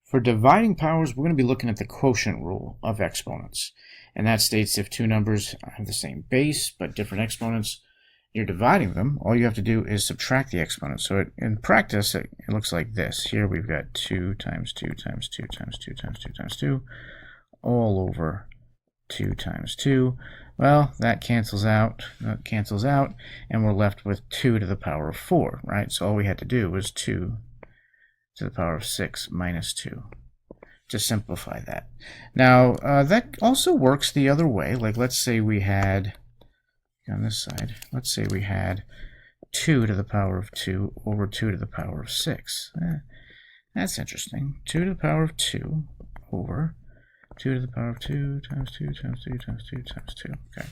For dividing powers, we're going to be looking at the quotient rule of exponents. And that states if two numbers have the same base but different exponents, you're dividing them, all you have to do is subtract the exponent. So in practice, it looks like this. Here we've got 2 times 2 times 2 times 2 times 2 times 2, all over 2 times 2. Well, that cancels out, and we're left with 2 to the power of 4, right? So all we had to do was 2 to the power of 6 minus 2 to simplify that. Now, that also works the other way. Like, let's say we had, on this side, let's say we had 2 to the power of 2 over 2 to the power of 6. That's interesting. 2 to the power of 2 over 2 to the power of 2 times 2 times 2 times 2 times 2. Okay.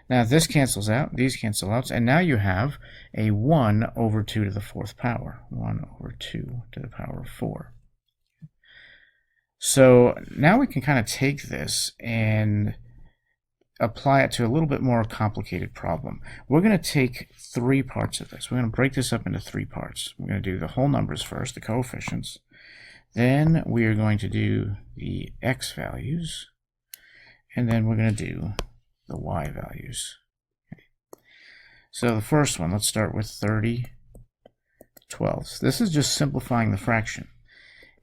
Now this cancels out, these cancel out, and now you have a 1 over 2 to the 4th power. 1 over 2 to the power of 4. So now we can kind of take this and apply it to a little bit more complicated problem. We're going to take 3 parts of this. We're going to break this up into 3 parts. We're going to do the whole numbers first, the coefficients. Then we are going to do the x values, and then we're going to do the y values. Okay. So the first one, let's start with 30/12. This is just simplifying the fraction.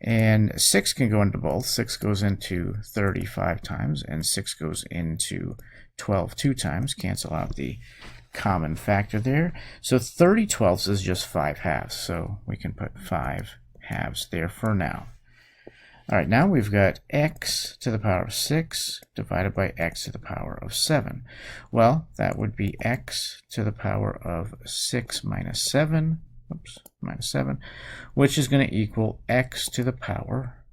And 6 can go into both. 6 goes into 30 5 times, and 6 goes into 12 2 times. Cancel out the common factor there. So 30/12 is just 5 halves, so we can put 5 halves there for now. All right, now we've got x to the power of 6 divided by x to the power of 7. Well, that would be x to the power of 6 minus 7, which is going to equal x to the power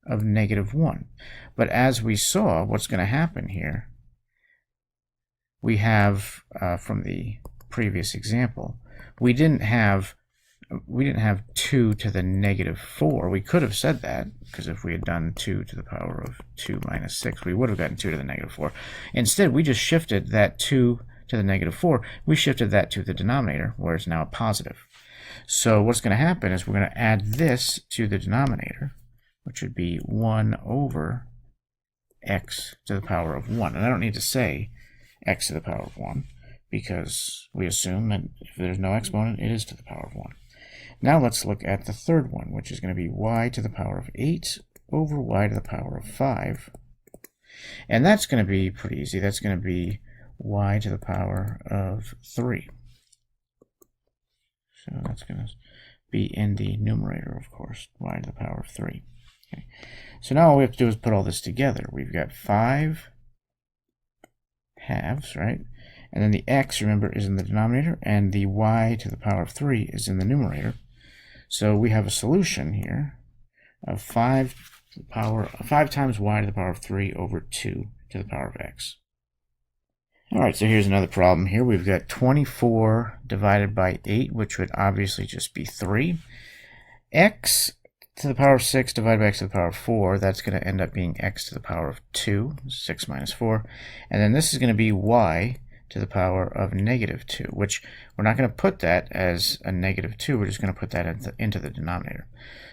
of -1. But as we saw, what's going to happen here, we have, from the previous example, we didn't have 2 to the -4. We could have said that, because if we had done 2 to the power of 2 minus 6, we would have gotten 2 to the -4. Instead, we just shifted that 2 to the -4. We shifted that to the denominator, where it's now a positive. So what's going to happen is we're going to add this to the denominator, which would be 1 over x to the power of 1. And I don't need to say x to the power of 1, because we assume that if there's no exponent, it is to the power of 1. Now let's look at the third one, which is going to be y to the power of 8 over y to the power of 5. And that's going to be pretty easy. That's going to be y to the power of 3. So that's going to be in the numerator, of course, y to the power of 3. Okay. So now all we have to do is put all this together. We've got 5 halves, right? And then the x, remember, is in the denominator, and the y to the power of 3 is in the numerator. So we have a solution here of 5 times y to the power of 3 over 2 to the power of x. All right, so here's another problem here. We've got 24 divided by 8, which would obviously just be 3. X to the power of 6 divided by x to the power of 4, that's going to end up being x to the power of 2, 6 minus 4. And then this is going to be y to the power of -2, which we're not going to put that as a -2. We're just going to put that into the denominator.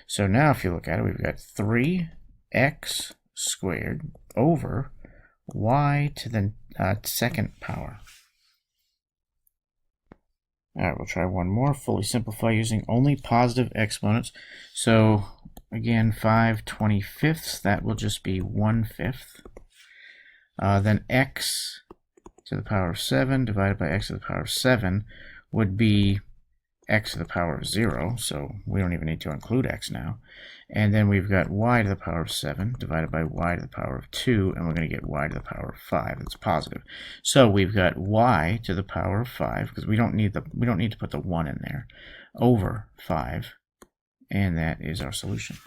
So now if you look at it, we've got 3x squared over y to the second power. All right, we'll try one more. Fully simplify using only positive exponents. So again, 5/25, that will just be 1/5. Then x to the power of 7 divided by x to the power of 7 would be x to the power of 0, so we don't even need to include x now. And then we've got y to the power of 7 divided by y to the power of 2, and we're going to get y to the power of 5. That's positive. So we've got y to the power of 5, because we don't need to put the 1 in there, over 5, and that is our solution.